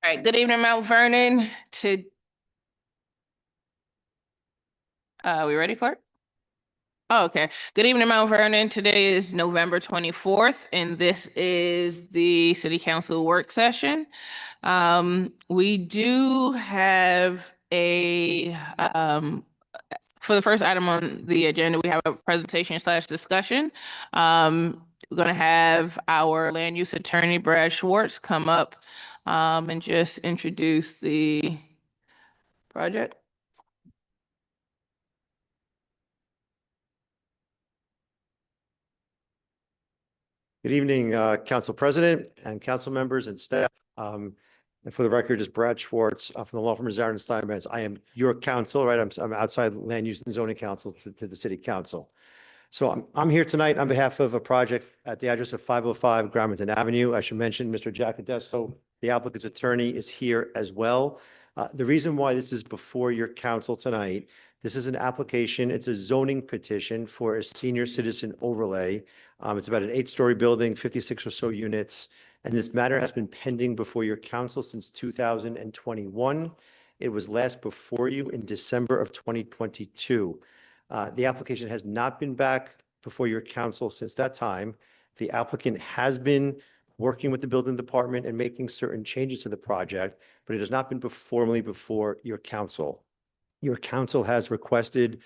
All right, good evening, Mount Vernon. We ready for it? Oh, okay. Good evening, Mount Vernon. Today is November 24th, and this is the City Council work session. We do have for the first item on the agenda, we have a presentation / discussion. We're going to have our land use attorney, Brad Schwartz, come up and just introduce the project. Good evening, Council President and council members and staff. And for the record, just Brad Schwartz from the law firm Mazzarin and Steinmetz. I am your counsel, right? I'm outside land use and zoning counsel to the City Council. So I'm here tonight on behalf of a project at the address of 505 Gramerton Avenue. I should mention Mr. Jack Adesto, the applicant's attorney, is here as well. The reason why this is before your council tonight, this is an application. It's a zoning petition for a senior citizen overlay. It's about an 8-story building, 56 or so units. And this matter has been pending before your council since 2021. It was last before you in December of 2022. The application has not been back before your council since that time. The applicant has been working with the building department and making certain changes to the project, but it has not been formally before your council. Your council has requested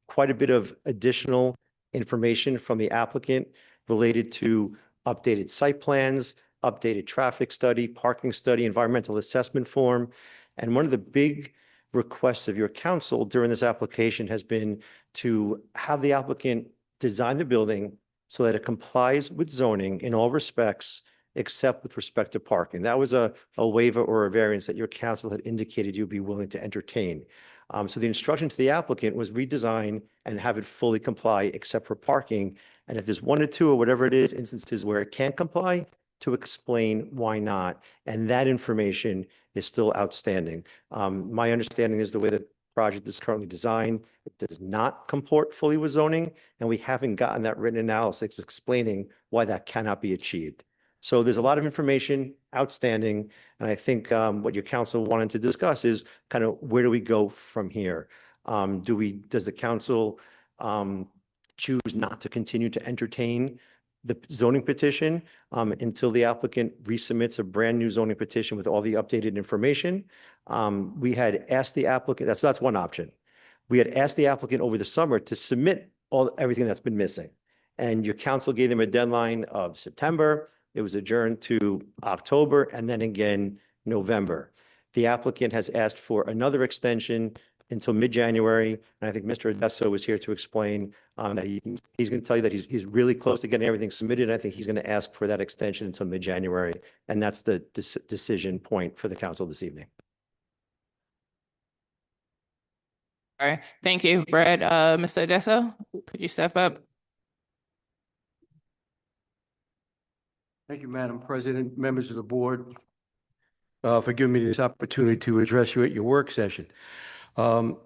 quite a bit of additional information from the applicant related to updated site plans, updated traffic study, parking study, environmental assessment form. And one of the big requests of your council during this application has been to have the applicant design the building so that it complies with zoning in all respects, except with respect to parking. That was a waiver or a variance that your council had indicated you'd be willing to entertain. So the instruction to the applicant was redesign and have it fully comply except for parking. And if there's 1 or 2 or whatever it is, instances where it can't comply, to explain why not. And that information is still outstanding. My understanding is the way the project is currently designed, it does not comport fully with zoning, and we haven't gotten that written analysis explaining why that cannot be achieved. So there's a lot of information outstanding, and I think what your council wanted to discuss is kind of where do we go from here? Does the council choose not to continue to entertain the zoning petition until the applicant resubmits a brand new zoning petition with all the updated information? We had asked the applicant, that's one option. We had asked the applicant over the summer to submit everything that's been missing. And your council gave them a deadline of September. It was adjourned to October and then again, November. The applicant has asked for another extension until mid-January. And I think Mr. Adesso was here to explain that he's going to tell you that he's really close to getting everything submitted. I think he's going to ask for that extension until mid-January. And that's the decision point for the council this evening. All right, thank you, Brad. Mr. Adesso, could you step up? Thank you, Madam President, members of the board, for giving me this opportunity to address you at your work session. What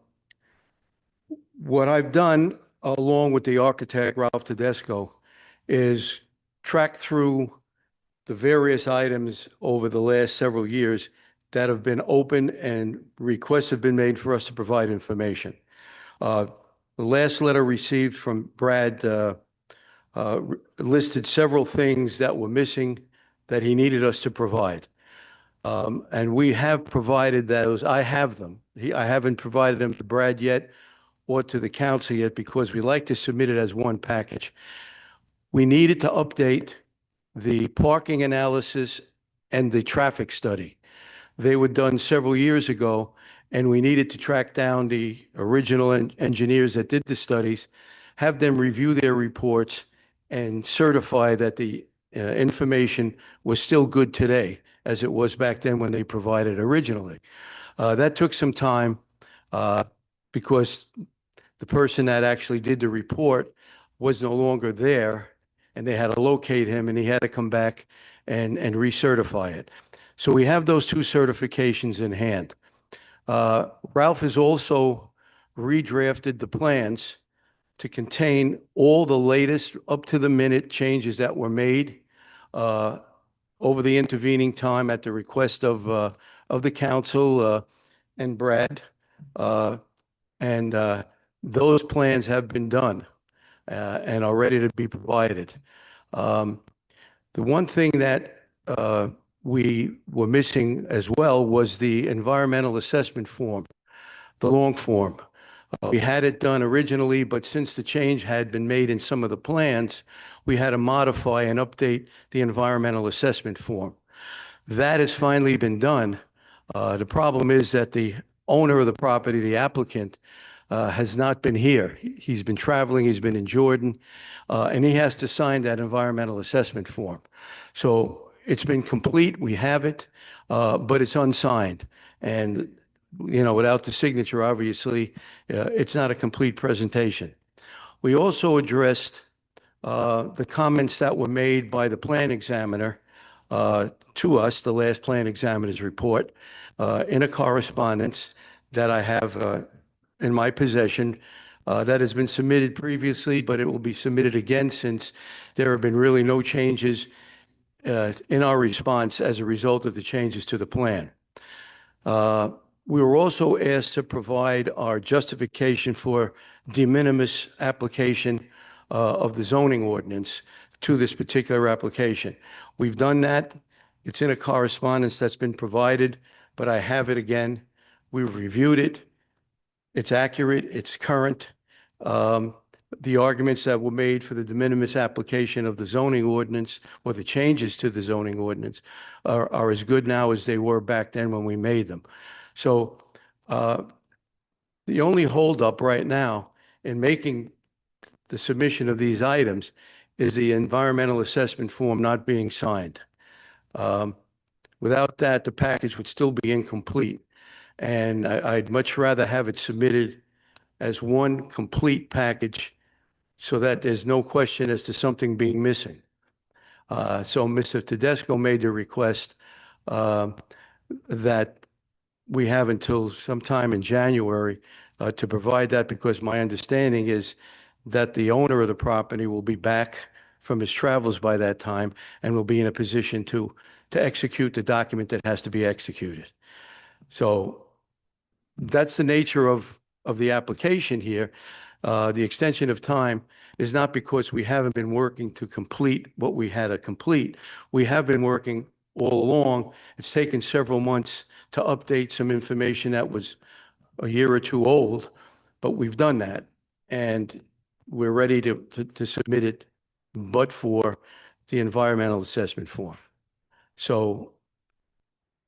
I've done, along with the architect, Ralph Tedesco, is track through the various items over the last several years that have been open and requests have been made for us to provide information. The last letter received from Brad listed several things that were missing that he needed us to provide. And we have provided those. I have them. I haven't provided them to Brad yet or to the council yet because we like to submit it as one package. We needed to update the parking analysis and the traffic study. They were done several years ago, and we needed to track down the original engineers that did the studies, have them review their reports, and certify that the information was still good today, as it was back then when they provided originally. That took some time because the person that actually did the report was no longer there, and they had to locate him, and he had to come back and recertify it. So we have those 2 certifications in hand. Ralph has also redrafted the plans to contain all the latest up-to-the-minute changes that were made over the intervening time at the request of the council and Brad. And those plans have been done and are ready to be provided. The one thing that we were missing as well was the environmental assessment form, the long form. We had it done originally, but since the change had been made in some of the plans, we had to modify and update the environmental assessment form. That has finally been done. The problem is that the owner of the property, the applicant, has not been here. He's been traveling, he's been in Jordan, and he has to sign that environmental assessment form. So it's been complete, we have it, but it's unsigned. And, you know, without the signature, obviously, it's not a complete presentation. We also addressed the comments that were made by the plan examiner to us, the last plan examiner's report, in a correspondence that I have in my possession that has been submitted previously, but it will be submitted again since there have been really no changes in our response as a result of the changes to the plan. We were also asked to provide our justification for de minimis application of the zoning ordinance to this particular application. We've done that. It's in a correspondence that's been provided, but I have it again. We've reviewed it. It's accurate, it's current. The arguments that were made for the de minimis application of the zoning ordinance or the changes to the zoning ordinance are as good now as they were back then when we made them. So the only holdup right now in making the submission of these items is the environmental assessment form not being signed. Without that, the package would still be incomplete. And I'd much rather have it submitted as one complete package so that there's no question as to something being missing. So Mr. Tedesco made the request that we have until sometime in January to provide that, because my understanding is that the owner of the property will be back from his travels by that time and will be in a position to execute the document that has to be executed. So that's the nature of the application here. The extension of time is not because we haven't been working to complete what we had to complete. We have been working all along. It's taken several months to update some information that was a year or two old, but we've done that. And we're ready to submit it, but for the environmental assessment form. So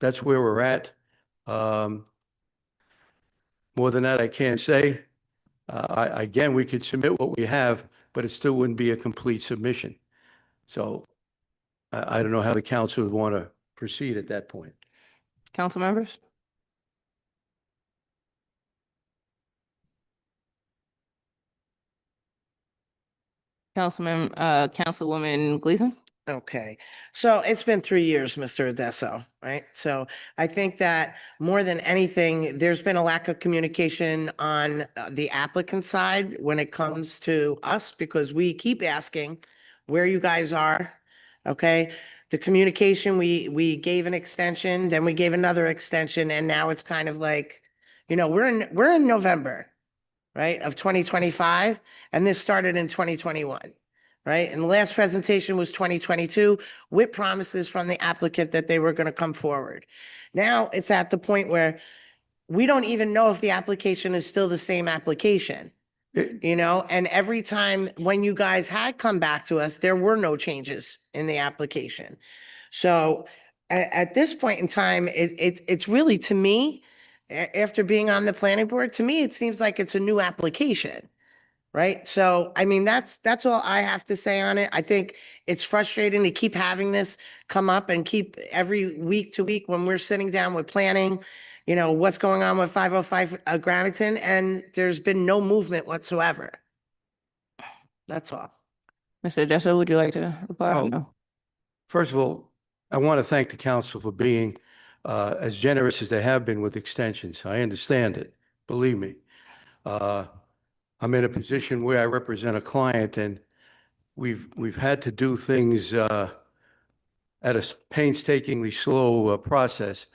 that's where we're at. More than that, I can't say. Again, we could submit what we have, but it still wouldn't be a complete submission. So I don't know how the council would want to proceed at that point. Council members? Councilwoman Gleason? Okay, so it's been 3 years, Mr. Adesso, right? So I think that more than anything, there's been a lack of communication on the applicant side when it comes to us, because we keep asking where you guys are, okay? The communication, we gave an extension, then we gave another extension, and now it's kind of like, you know, we're in November, right, of 2025, and this started in 2021. Right? And the last presentation was 2022 with promises from the applicant that they were going to come forward. Now it's at the point where we don't even know if the application is still the same application, you know? And every time when you guys had come back to us, there were no changes in the application. So at this point in time, it's really, to me, after being on the planning board, to me, it seems like it's a new application. Right. So, I mean, that's all I have to say on it. I think it's frustrating to keep having this come up and keep every week to week when we're sitting down with planning, you know, what's going on with 505 Gravington, and there's been no movement whatsoever. That's all. Mr. Adesso, would you like to reply? Oh. No. First of all, I want to thank the council for being as generous as they have been with extensions. I understand it, believe me. I'm in a position where I represent a client, and we've had to do things at a painstakingly slow process.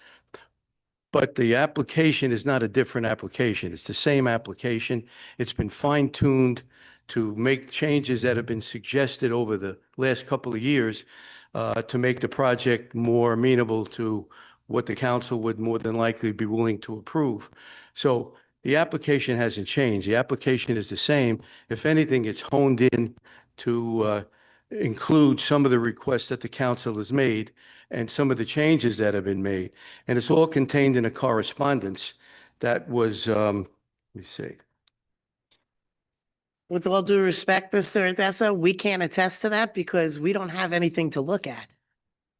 But the application is not a different application. It's the same application. It's been fine-tuned to make changes that have been suggested over the last couple of years to make the project more amenable to what the council would more than likely be willing to approve. So the application hasn't changed. The application is the same. If anything, it's honed in to include some of the requests that the council has made and some of the changes that have been made. And it's all contained in a correspondence that was, let me see. With all due respect, Mr. Odessa, we can't attest to that because we don't have anything to look at.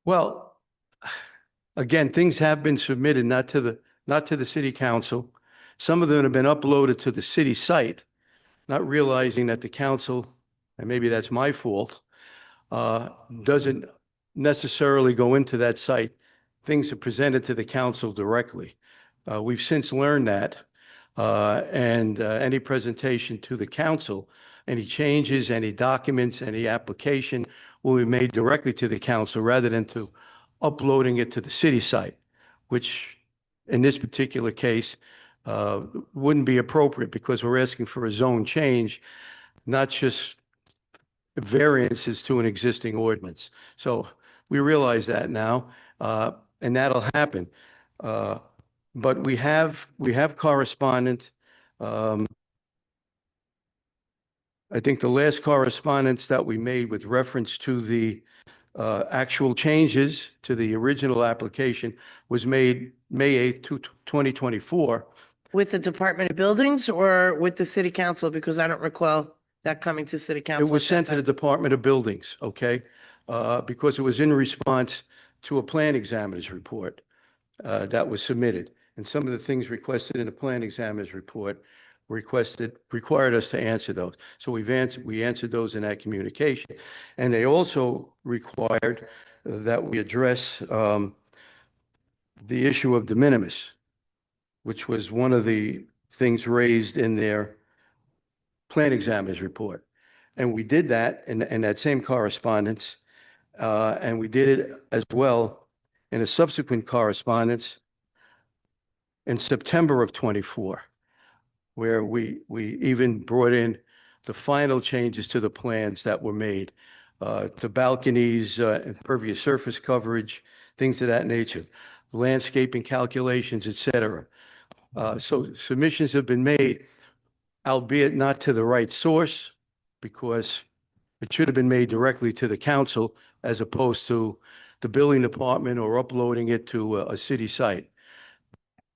Well, again, things have been submitted, not to the city council. Some of them have been uploaded to the city site, not realizing that the council, and maybe that's my fault, doesn't necessarily go into that site. Things are presented to the council directly. We've since learned that, and any presentation to the council, any changes, any documents, any application will be made directly to the council rather than to uploading it to the city site, which in this particular case wouldn't be appropriate because we're asking for a zone change, not just variances to an existing ordinance. So we realize that now, and that'll happen. But we have correspondence. I think the last correspondence that we made with reference to the actual changes to the original application was made May 8th, 2024. With the Department of Buildings or with the city council? Because I don't recall that coming to city council. It was at that sent to the time. Department of Buildings, okay? Because it was in response to a plan examiner's report that was submitted. And some of the things requested in the plan examiner's report required us to answer those. So we answered those in that communication. And they also required that we address the issue of de minimis, which was one of the things raised in their plan examiner's report. And we did that in that same correspondence, and we did it as well in a subsequent correspondence in September of '24, where we even brought in the final changes to the plans that were made, the balconies, impervious surface coverage, things of that nature, landscaping calculations, et cetera. So submissions have been made, albeit not to the right source, because it should have been made directly to the council as opposed to the building department or uploading it to a city site.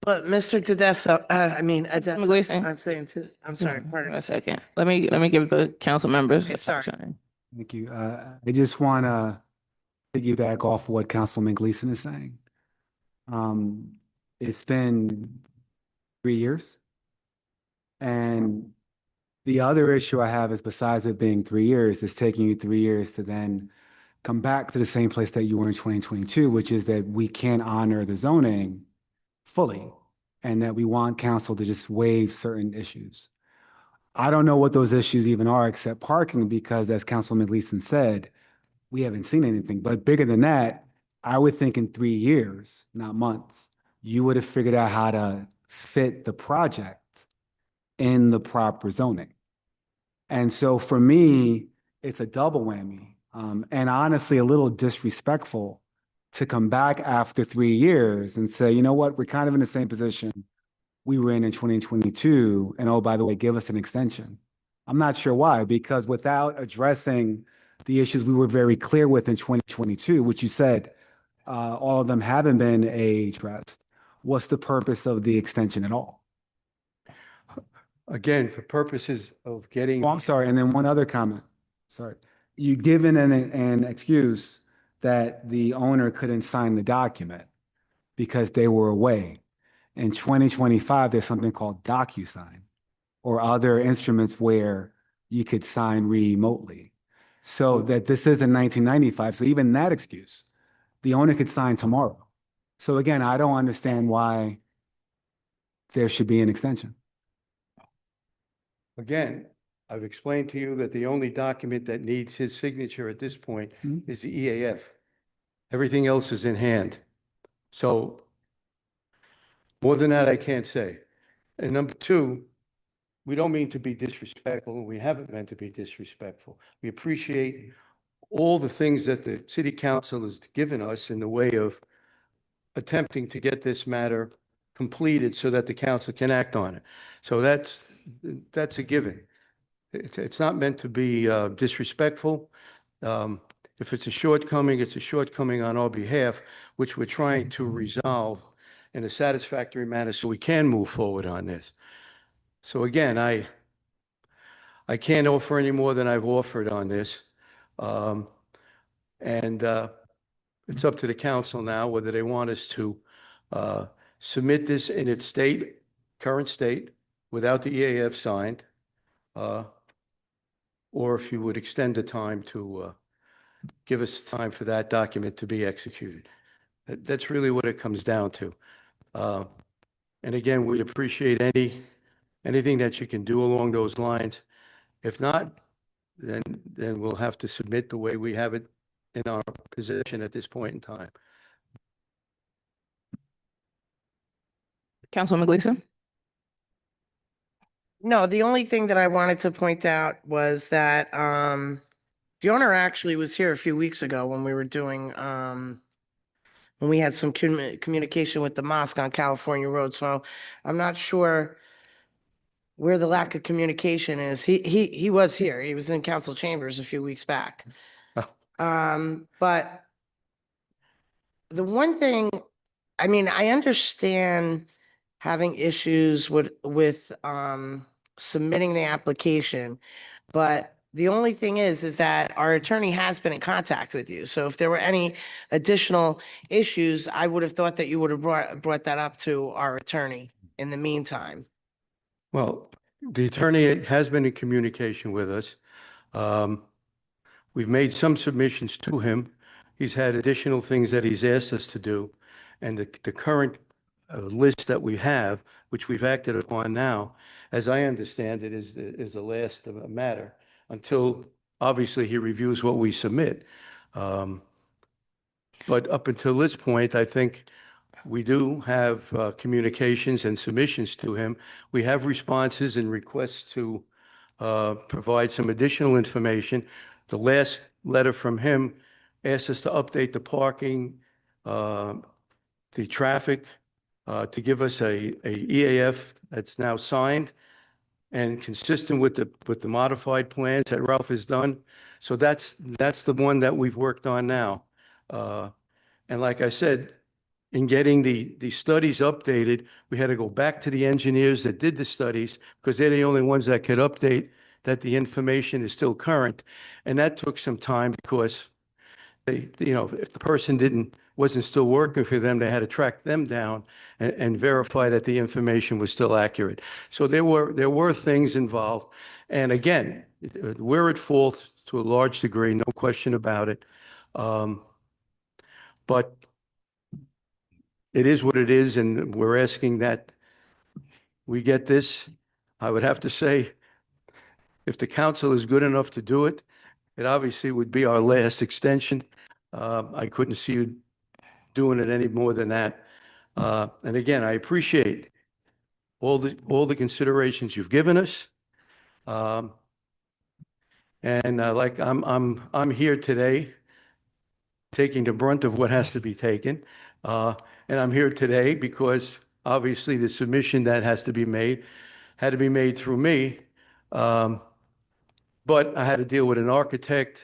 But Mr. Tedesco, Odessa, Gleason. I'm sorry, pardon. A second. Let me give the council members. Okay, sorry. Thank you. I just want to piggyback off what Councilman Gleason is saying. It's been 3 years. And the other issue I have is, besides it being 3 years, it's taking you 3 years to then come back to the same place that you were in 2022, which is that we can't honor the zoning fully and that we want council to just waive certain issues. I don't know what those issues even are except parking, because as Councilman Gleason said, we haven't seen anything. But bigger than that, I would think in 3 years, not months, you would have figured out how to fit the project in the proper zoning. And so for me, it's a double whammy. And honestly, a little disrespectful to come back after 3 years and say, you know what, we're kind of in the same position we were in 2022. And oh, by the way, give us an extension. I'm not sure why, because without addressing the issues we were very clear with in 2022, which you said all of them haven't been addressed, what's the purpose of the extension at all? Again, for purposes of getting. Oh, I'm sorry. And then one other comment. Sorry. You given an excuse that the owner couldn't sign the document because they were away. In 2025, there's something called DocuSign or other instruments where you could sign remotely. So that this isn't 1995. So even that excuse, the owner could sign tomorrow. So again, I don't understand why there should be an extension. Again, I've explained to you that the only document that needs his signature at this point is the EAF. Everything else is in hand. So more than that, I can't say. And number two, we don't mean to be disrespectful, and we haven't meant to be disrespectful. We appreciate all the things that the city council has given us in the way of attempting to get this matter completed so that the council can act on it. So that's a given. It's not meant to be disrespectful. If it's a shortcoming, it's a shortcoming on our behalf, which we're trying to resolve in a satisfactory manner so we can move forward on this. So again, I can't offer any more than I've offered on this. And it's up to the council now whether they want us to submit this in its current state, without the EAF signed, or if you would extend the time to give us time for that document to be executed. That's really what it comes down to. And again, we'd appreciate anything that you can do along those lines. If not, then we'll have to submit the way we have it in our possession at this point in time. Councilwoman Gleason? No, the only thing that I wanted to point out was that the owner actually was here a few weeks ago when we were doing when we had some communication with the mosque on California Road. So I'm not sure where the lack of communication is. He was here. He was in council chambers a few weeks back. But the one thing, I mean, I understand having issues with submitting the application, but the only thing is that our attorney has been in contact with you. So if there were any additional issues, I would have thought that you would have brought that up to our attorney in the meantime. Well, the attorney has been in communication with us. We've made some submissions to him. He's had additional things that he's asked us to do. And the current list that we have, which we've acted upon now, as I understand it, is the last of a matter until obviously he reviews what we submit. But up until this point, I think we do have communications and submissions to him. We have responses and requests to provide some additional information. The last letter from him asked us to update the parking, the traffic, to give us a EAF that's now signed and consistent with the modified plans that Ralph has done. So that's the one that we've worked on now. And like I said, in getting the studies updated, we had to go back to the engineers that did the studies because they're the only ones that could update that the information is still current. And that took some time because they, if the person wasn't still working for them, they had to track them down and verify that the information was still accurate. So there were things involved. And again, we're at fault to a large degree, no question about it. But it is what it is, and we're asking that we get this. I would have to say, if the council is good enough to do it, it obviously would be our last extension. I couldn't see you doing it any more than that. And again, I appreciate all the considerations you've given us. And like I'm here today, taking the brunt of what has to be taken. And I'm here today because obviously the submission that has to be made had to be made through me. But I had to deal with an architect,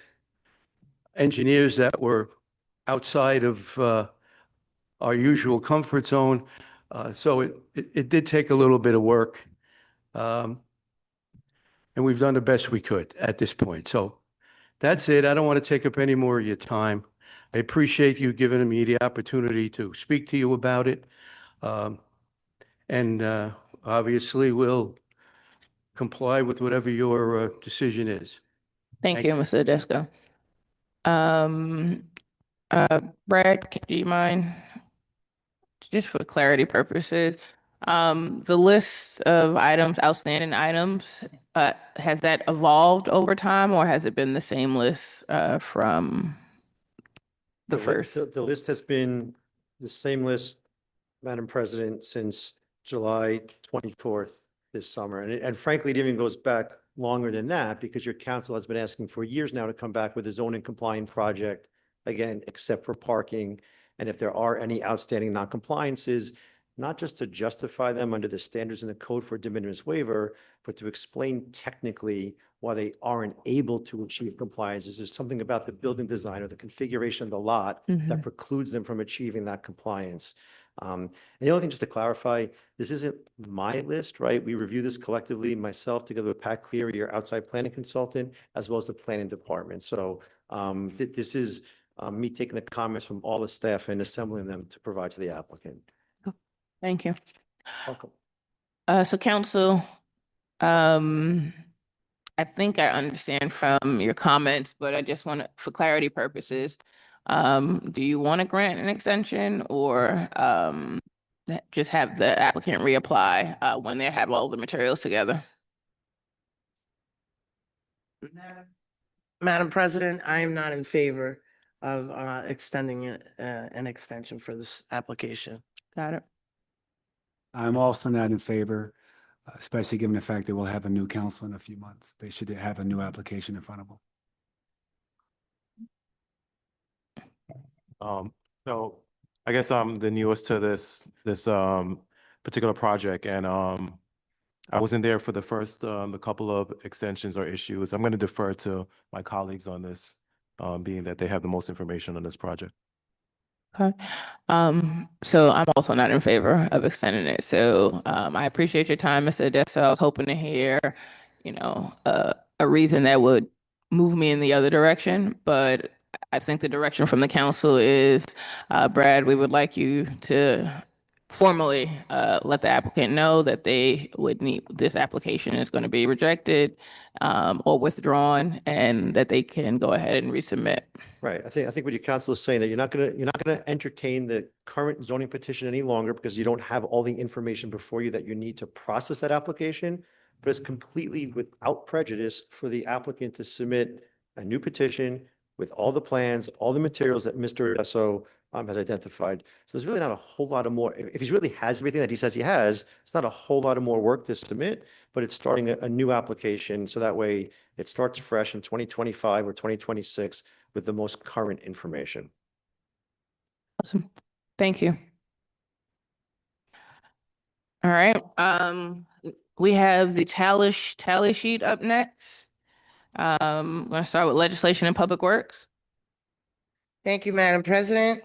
engineers that were outside of our usual comfort zone. So it did take a little bit of work. And we've done the best we could at this point. So that's it. I don't want to take up any more of your time. I appreciate you giving me the opportunity to speak to you about it. And obviously we'll comply with whatever your decision is. Thank you, Mr. Tedesco. Brad, do you mind? Just for clarity purposes, the list of items, outstanding items, has that evolved over time or has it been the same list from the li- first. The list has been the same list, Madam President, since July 24th this summer. And frankly, it even goes back longer than that because your council has been asking for years now to come back with a zoning compliant project, again, except for parking. And if there are any outstanding noncompliances, not just to justify them under the standards in the code for de minimis waiver, but to explain technically why they aren't able to achieve compliance. Is there something about the building design or the configuration of the lot that Mhm. precludes them from achieving that compliance? And the only thing, just to clarify, this isn't my list, right? We review this collectively, myself, together with Pat Cleary, your outside planning consultant, as well as the planning department. So this is me taking the comments from all the staff and assembling them to provide to the applicant. Thank you. Welcome. So council, I think I understand from your comments, but I just want to, for clarity purposes, do you want to grant an extension or just have the applicant reapply when they have all the materials together? Madam President, I am not in favor of extending an extension for this application. Got it. I'm also not in favor, especially given the fact that we'll have a new council in a few months. They should have a new application in front of them. So I guess I'm the newest to this particular project, and I wasn't there for the first a couple of extensions or issues. I'm going to defer to my colleagues on this, being that they have the most information on this project. Okay. So I'm also not in favor of extending it. So I appreciate your time, Mr. Odessa. I was hoping to hear, a reason that would move me in the other direction, but I think the direction from the council is, Brad, we would like you to formally let the applicant know that they would need, this application is going to be rejected or withdrawn, and that they can go ahead and resubmit. Right. I think what your council is saying that you're not gonna entertain the current zoning petition any longer because you don't have all the information before you that you need to process that application. But it's completely without prejudice for the applicant to submit a new petition with all the plans, all the materials that Mr. Esso has identified. So there's really not a whole lot of more, if he really has everything that he says he has, it's not a whole lot of more work to submit, but it's starting a new application. So that way it starts fresh in 2025 or 2026 with the most current information. Awesome. Thank you. All right. We have the tally sheet up next. I'm going to start with legislation and public works. Thank you, Madam President.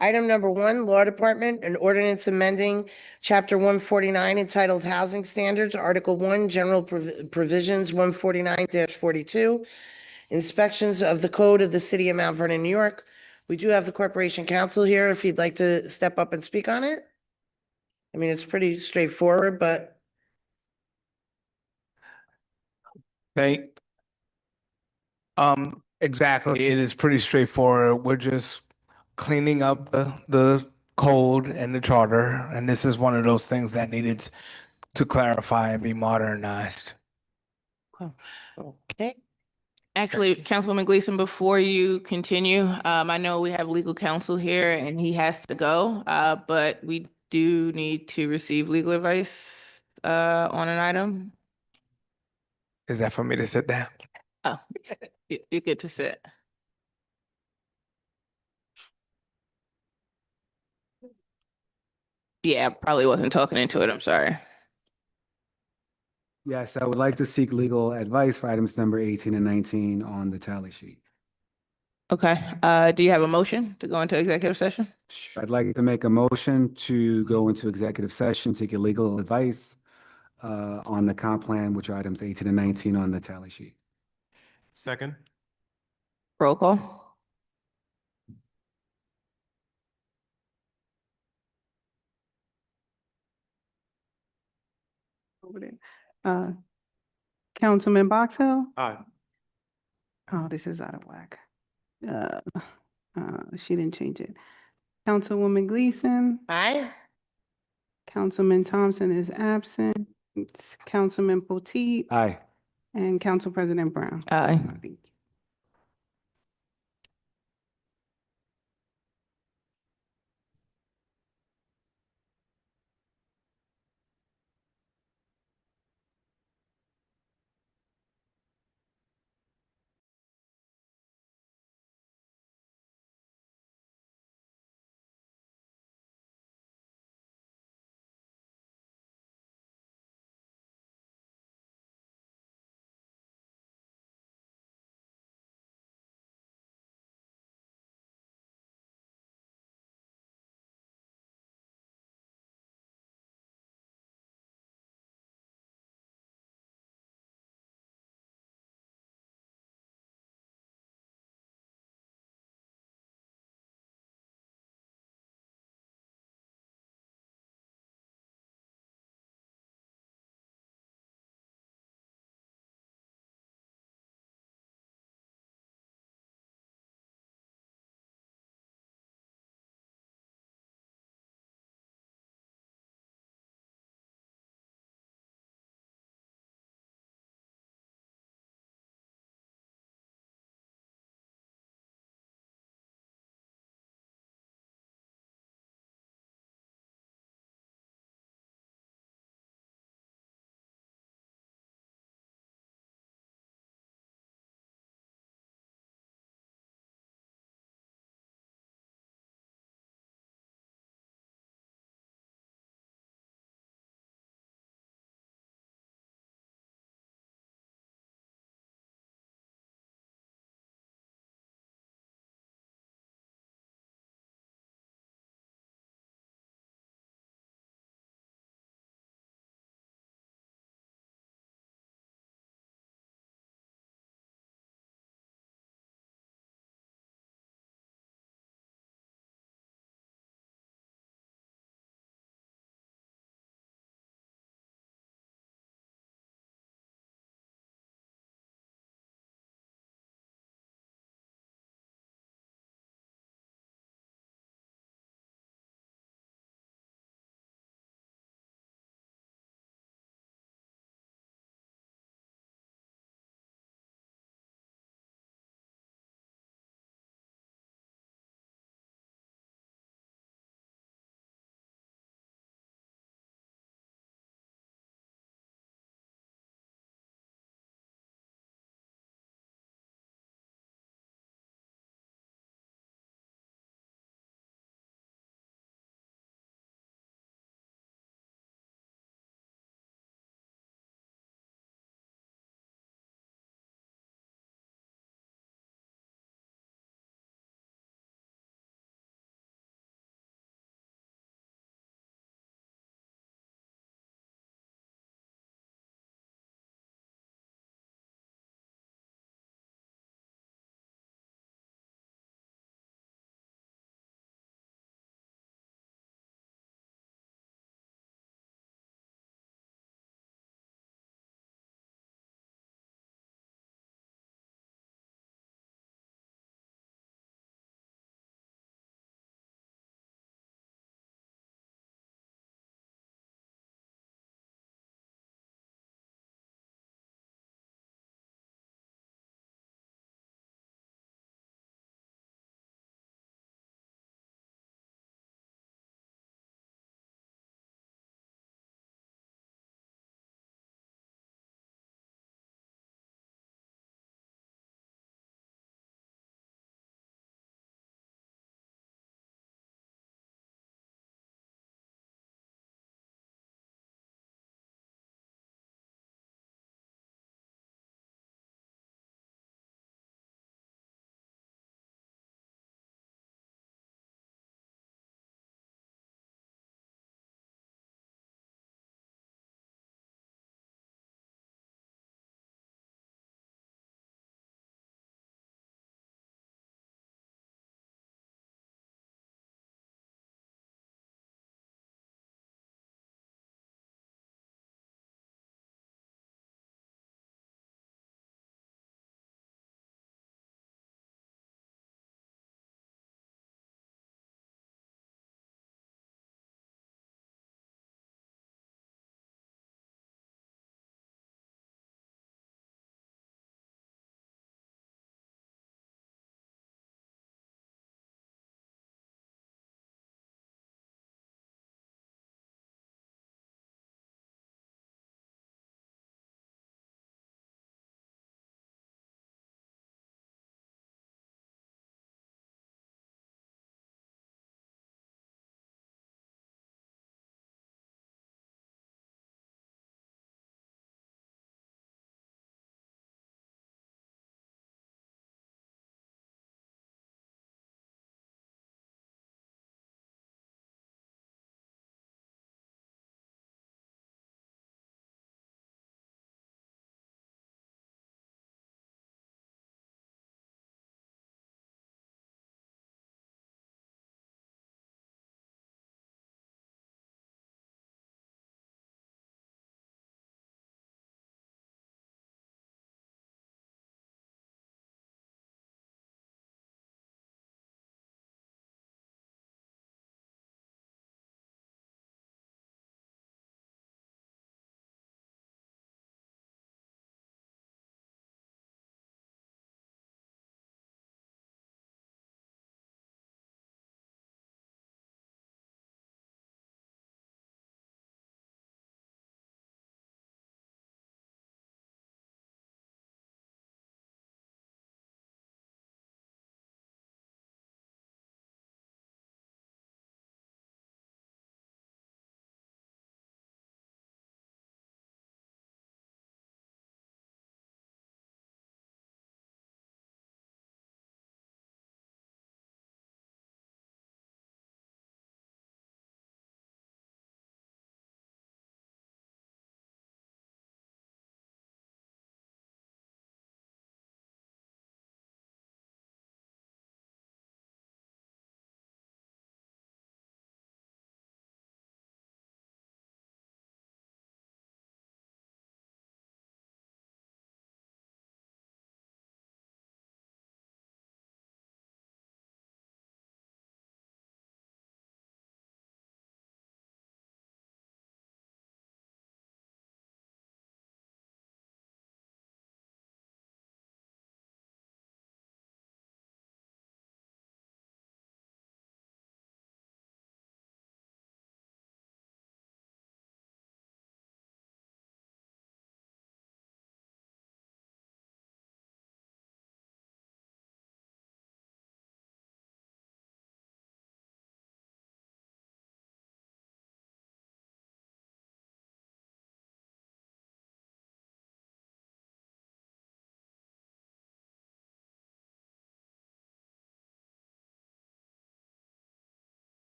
Item number 1, Law Department, an ordinance amending Chapter 149 entitled Housing Standards, Article 1, General Provisions 149-42, Inspections of the Code of the City of Mount Vernon, New York. We do have the Corporation Counsel here if you'd like to step up and speak on it. I mean, it's pretty straightforward, but Exactly. It is pretty straightforward. We're just cleaning up the code and the charter, and this is one of those things that needed to clarify and be modernized. okay. Actually, Councilwoman Gleason, before you continue, I know we have legal counsel here and he has to go, but we do need to receive legal advice on an item. Is that for me to sit down? Oh, you get to sit. Yeah, I probably wasn't talking into it. I'm sorry. Yes, I would like to seek legal advice for items number 18 and 19 on the tally sheet. Okay. Do you have a motion to go into executive session? I'd like to make a motion to go into executive session, to get legal advice on the comp plan, which are items 18 and 19 on the tally sheet. Second. Roll call. Over there. Councilman Box Hill? Aye. Oh, this is out of whack. She didn't change it. Councilwoman Gleason? Aye. Councilman Thompson is absent. It's Councilman Potteet Aye. and Council President Brown. Aye. Thank you.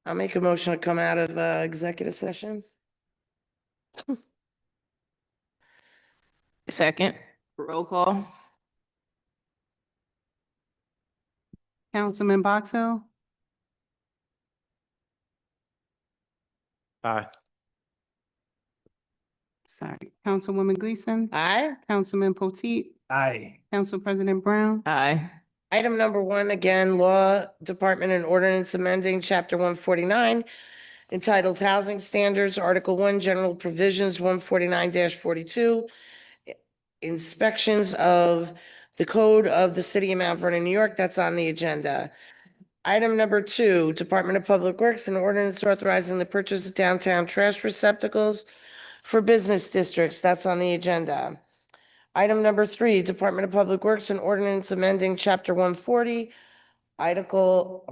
I'll make a motion to come out of executive session. Second, roll call. Councilman Box Hill, Aye. sorry, Councilwoman Gleason, Aye. Councilman Potteet, Aye. Council President Brown, Aye. Item number one, again, Law Department and Ordinance amending Chapter 149 entitled Housing Standards, Article 1, General Provisions 149-42, inspections of the Code of the City of Mount Vernon, New York. That's on the agenda. Item number two, Department of Public Works and Ordinance authorizing the purchase of downtown trash receptacles for business districts. That's on the agenda. Item number three, Department of Public Works and Ordinance amending Chapter 140, Article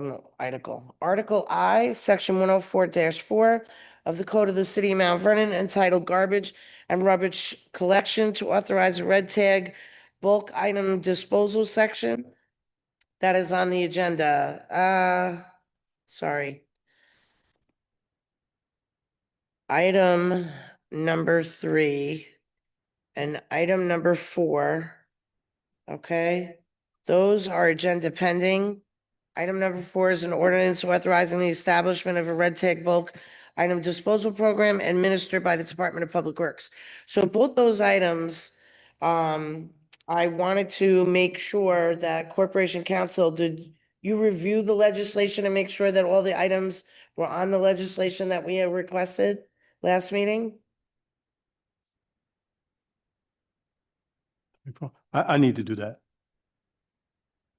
I, Section 104-4 of the Code of the City of Mount Vernon entitled Garbage and Rubbish Collection to authorize a red tag bulk item disposal section. That is on the agenda. Sorry. Item number three and item number four. Okay, those are agenda pending. Item number four is an ordinance authorizing the establishment of a red tag bulk item disposal program administered by the Department of Public Works. So both those items, I wanted to make sure that Corporation Council, did you review the legislation and make sure that all the items were on the legislation that we had requested last meeting? I need to do that.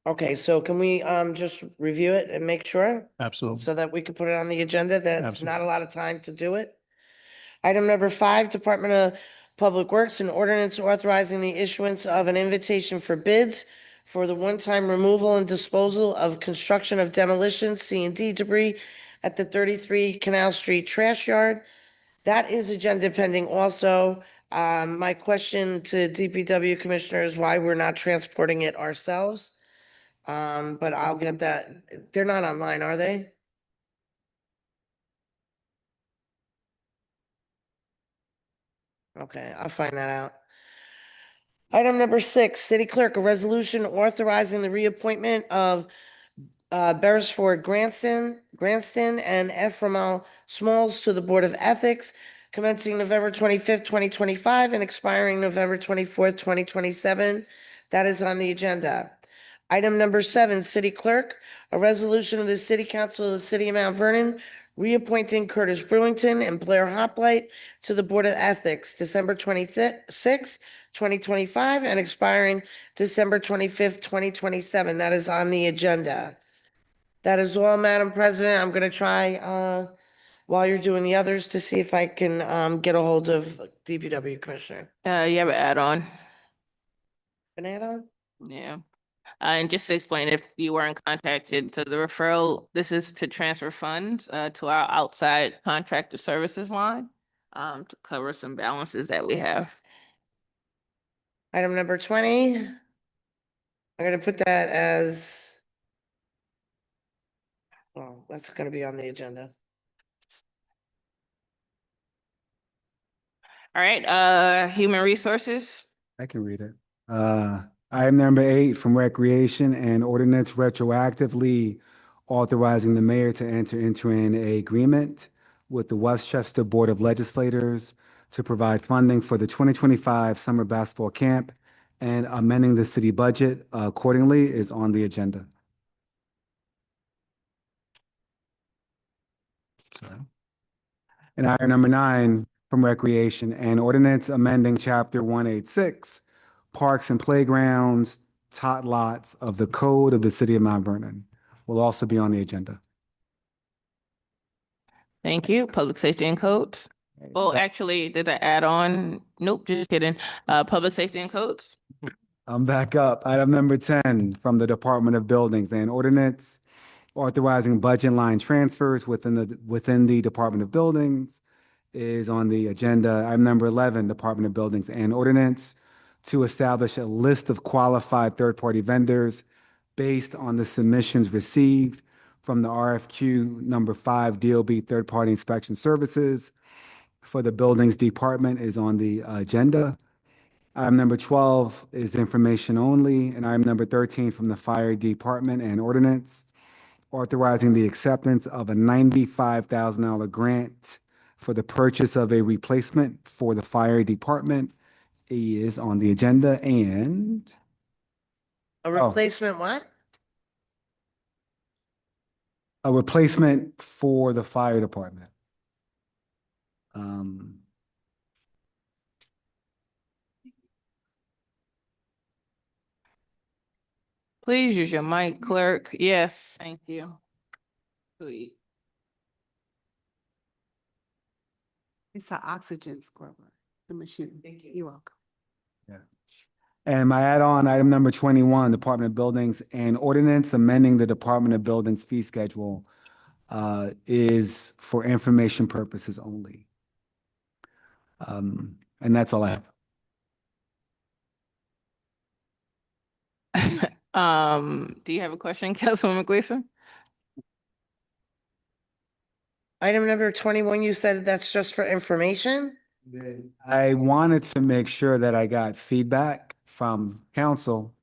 Okay, so can we just review it and make sure Absolutely. so that we can put it on the agenda? That's not Absolutely. a lot of time to do it. Item number five, Department of Public Works, an ordinance authorizing the issuance of an invitation for bids for the one-time removal and disposal of construction of demolition, C&D debris at the 33 Canal Street Trash Yard. That is agenda pending also. My question to DPW Commissioner is why we're not transporting it ourselves. But I'll get that. They're not online, are they? Okay, I'll find that out. Item number six, City Clerk, a resolution authorizing the reappointment of Beresford Granston and Ephraim Smalls to the Board of Ethics commencing November 25th, 2025 and expiring November 24th, 2027. That is on the agenda. Item number seven, City Clerk, a resolution of the City Council of the City of Mount Vernon reappointing Curtis Brewington and Blair Hoplite to the Board of Ethics, December 26th, 2025, and expiring December 25th, 2027. That is on the agenda. That is all, Madam President. I'm going to try, while you're doing the others, to see if I can get a hold of DPW Commissioner. You have an add-on. An add-on? Yeah. And just to explain, if you weren't contacted, so the referral, this is to transfer funds to our outside contractor services line to cover some balances that we have. Item number 20. I'm going to put that as, well, that's going to be on the agenda. All right, human resources. I can read it. Item number 8 from Recreation and Ordinance retroactively authorizing the mayor to enter into an agreement with the Westchester Board of Legislators to provide funding for the 2025 summer basketball camp and amending the city budget accordingly is on the agenda. And item number 9 from Recreation and Ordinance amending Chapter 186, Parks and Playgrounds, tot lots of the Code of the City of Mount Vernon will also be on the agenda. Thank you. Public safety and codes. Oh, actually, did I add on? Nope, just kidding. Public safety and codes. I'm back up. Item number 10 from the Department of Buildings and Ordinance authorizing budget line transfers within the Department of Buildings is on the agenda. Item number 11, Department of Buildings and Ordinance to establish a list of qualified third-party vendors based on the submissions received from the RFQ number 5 DOB third-party inspection services for the buildings department is on the agenda. Item number 12 is information only, and item number 13 from the fire department and ordinance, authorizing the acceptance of a $95,000 grant for the purchase of a replacement for the fire department is on the agenda, and A Oh. replacement what? a replacement for the fire department. Um, Please use your mic, clerk. Yes, thank you. Please. It's an oxygen scrubber, the machine. Thank you. You're welcome. And my add-on, item number 21, Department of Buildings and Ordinance, amending the Department of Buildings fee schedule is for information purposes only. And that's all I have. Do you have a question, Councilwoman Gleason? Item number 21, you said that's just for information? I wanted to make sure that I got feedback from council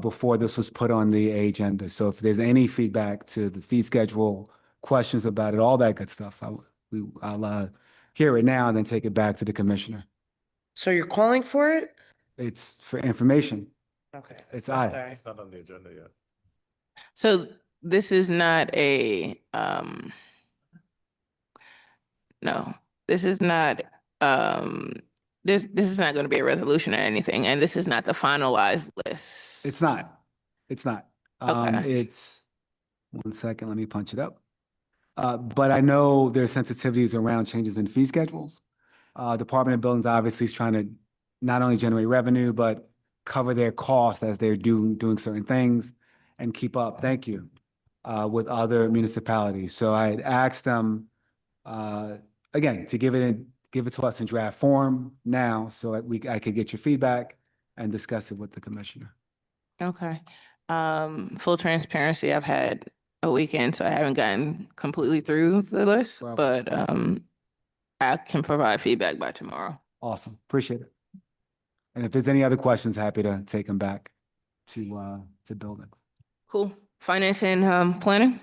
before this was put on the agenda. So if there's any feedback to the fee schedule, questions about it, all that good stuff, I'll hear it now and then take it back to the commissioner. So you're calling for it? It's for information. Okay. It's I. Sorry. It's not on the agenda yet. So this is not a, no, this is not, this is not going to be a resolution or anything, and this is not the finalized list. It's not. It's not. Okay. It's, one second, let me punch it up. But I know there's sensitivities around changes in fee schedules. Department of Buildings obviously is trying to not only generate revenue, but cover their costs as they're doing certain things and keep up, thank you, with other municipalities. So I had asked them, again, to give it to us in draft form now so that I could get your feedback and discuss it with the commissioner. Okay. Full transparency, I've had a weekend, so I haven't gotten completely through the list, Well- but I can provide feedback by tomorrow. Awesome, appreciate it. And if there's any other questions, happy to take them back to buildings. Cool. Finance and planning?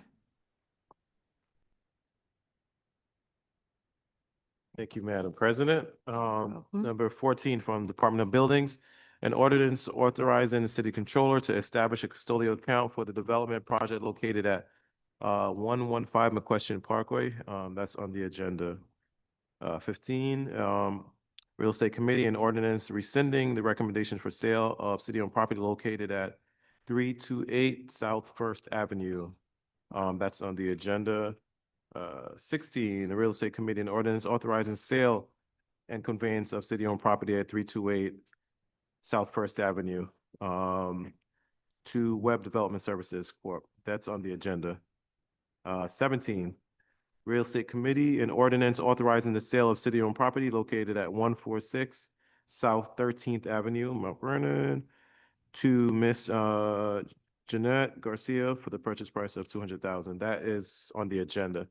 Thank you, Madam President. Number 14 from Department of Buildings, an ordinance authorizing the city controller to establish a custodial account for the development project located at 115 McQuestion Parkway. That's on the agenda. 15, Real Estate Committee and ordinance rescinding the recommendation for sale of city-owned property located at 328 South First Avenue. That's on the agenda. 16, the Real Estate Committee and ordinance authorizing sale and conveyance of city-owned property at 328 South First Avenue to Web Development Services Corp. That's on the agenda. 17, Real Estate Committee and ordinance authorizing the sale of city-owned property located at 146 South 13th Avenue, Mount Vernon, to Miss Jeanette Garcia for the purchase price of $200,000. That is on the agenda.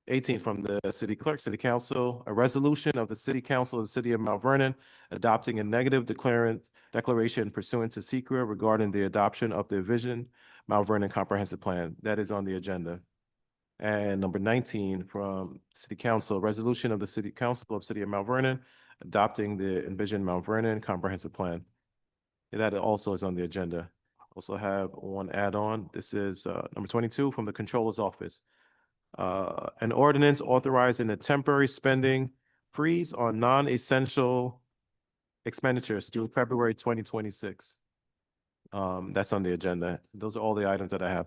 18 from the city clerk, city council, a resolution of the city council of the city of Mount Vernon adopting a negative declaration pursuant to SECRA regarding the adoption of the Vision Mount Vernon Comprehensive Plan. That is on the agenda. And number 19 from city council, a resolution of the city council of city of Mount Vernon adopting the Envision Mount Vernon Comprehensive Plan. That also is on the agenda. Also have one add-on. This is number 22 from the controller's office. An ordinance authorizing a temporary spending freeze on non-essential expenditures through February 2026. That's on the agenda. Those are all the items that I have.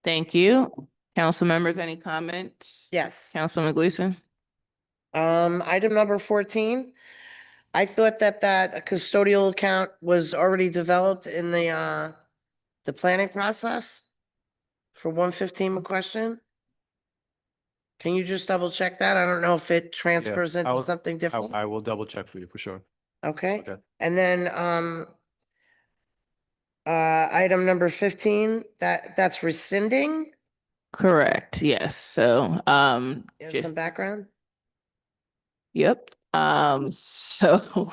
Thank you. Council members, any comments? Yes. Councilman Gleason? Item number 14. I thought that custodial account was already developed in the planning process for 115 McQuestion. Can you just double check that? I don't know if it transfers I into will- something different. I will double check for you for sure. Okay, Okay. and then, Item number 15, that's rescinding. Correct, yes. So, You have ju- some background? yep. So,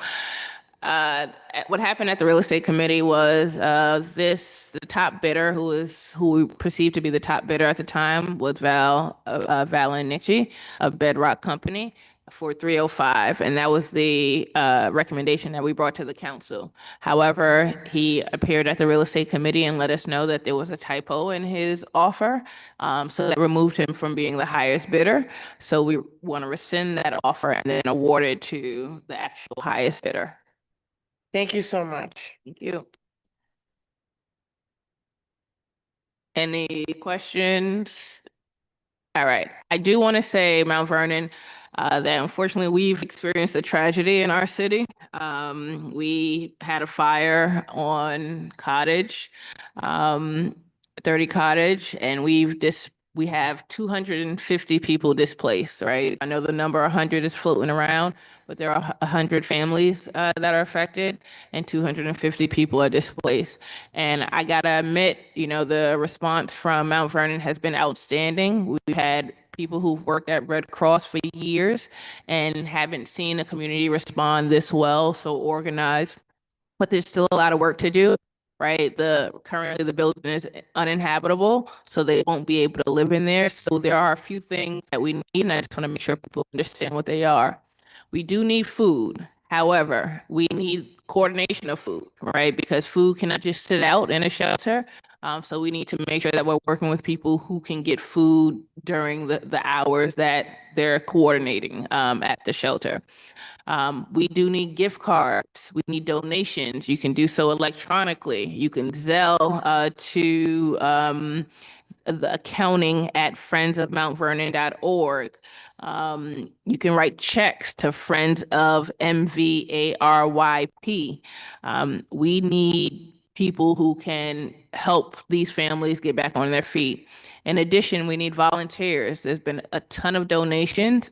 what happened at the real estate committee was, the top bidder, who we perceived to be the top bidder at the time, was Val and Nichi of Bedrock Company for 305, and that was the recommendation that we brought to the council. However, he appeared at the real estate committee and let us know that there was a typo in his offer, so that removed him from being the highest bidder. So we want to rescind that offer and then award it to the actual highest bidder. Thank you so much. Thank you. Any questions? All right. I do want to say, Mount Vernon, that unfortunately we've experienced a tragedy in our city. We had a fire on Cottage, 30 Cottage, and we have 250 people displaced, right? I know the number 100 is floating around, but there are 100 families that are affected and 250 people are displaced. And I gotta admit, the response from Mount Vernon has been outstanding. We've had people who've worked at Red Cross for years and haven't seen a community respond this well, so organized. But there's still a lot of work to do, right? Currently the building is uninhabitable, so they won't be able to live in there. So there are a few things that we need, and I just want to make sure people understand what they are. We do need food. However, we need coordination of food, right? Because food cannot just sit out in a shelter. So we need to make sure that we're working with people who can get food during the hours that they're coordinating at the shelter. We do need gift cards. We need donations. You can do so electronically. You can Zelle to the accounting at friendsofmountvernon.org. You can write checks to Friends of MVARYP. We need people who can help these families get back on their feet. In addition, we need volunteers. There's been a ton of donations.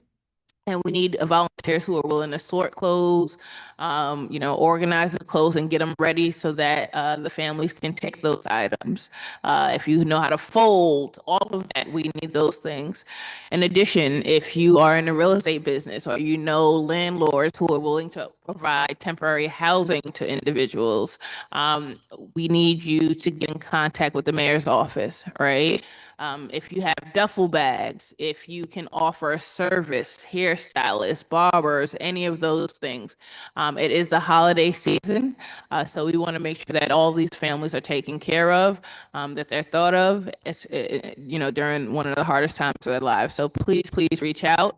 And we need volunteers who are willing to sort clothes, organize the clothes and get them ready so that the families can take those items. If you know how to fold, all of that, we need those things. In addition, if you are in the real estate business or landlords who are willing to provide temporary housing to individuals, we need you to get in contact with the mayor's office, right? If you have duffel bags, if you can offer a service, hairstylists, barbers, any of those things. It is the holiday season, so we want to make sure that all these families are taken care of, that they're thought of, during one of the hardest times of their lives. So please reach out.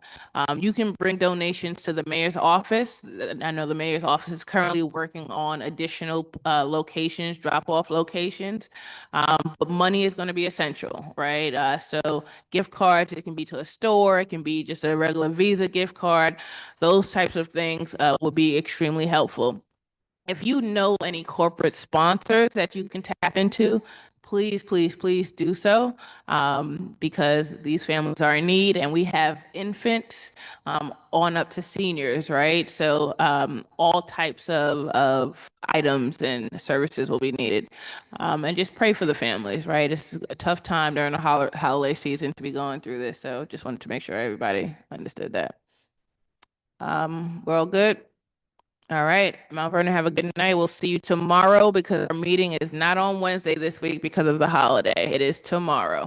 You can bring donations to the mayor's office. I know the mayor's office is currently working on additional locations, drop-off locations, but money is going to be essential, right? So gift cards, it can be to a store, it can be just a regular Visa gift card. Those types of things will be extremely helpful. If you know any corporate sponsors that you can tap into, please do so, because these families are in need and we have infants on up to seniors, right? So all types of items and services will be needed. And just pray for the families, right? It's a tough time during the holiday season to be going through this. So just wanted to make sure everybody understood that. We're all good? All right, Mount Vernon, have a good night. We'll see you tomorrow because our meeting is not on Wednesday this week because of the holiday. It is tomorrow.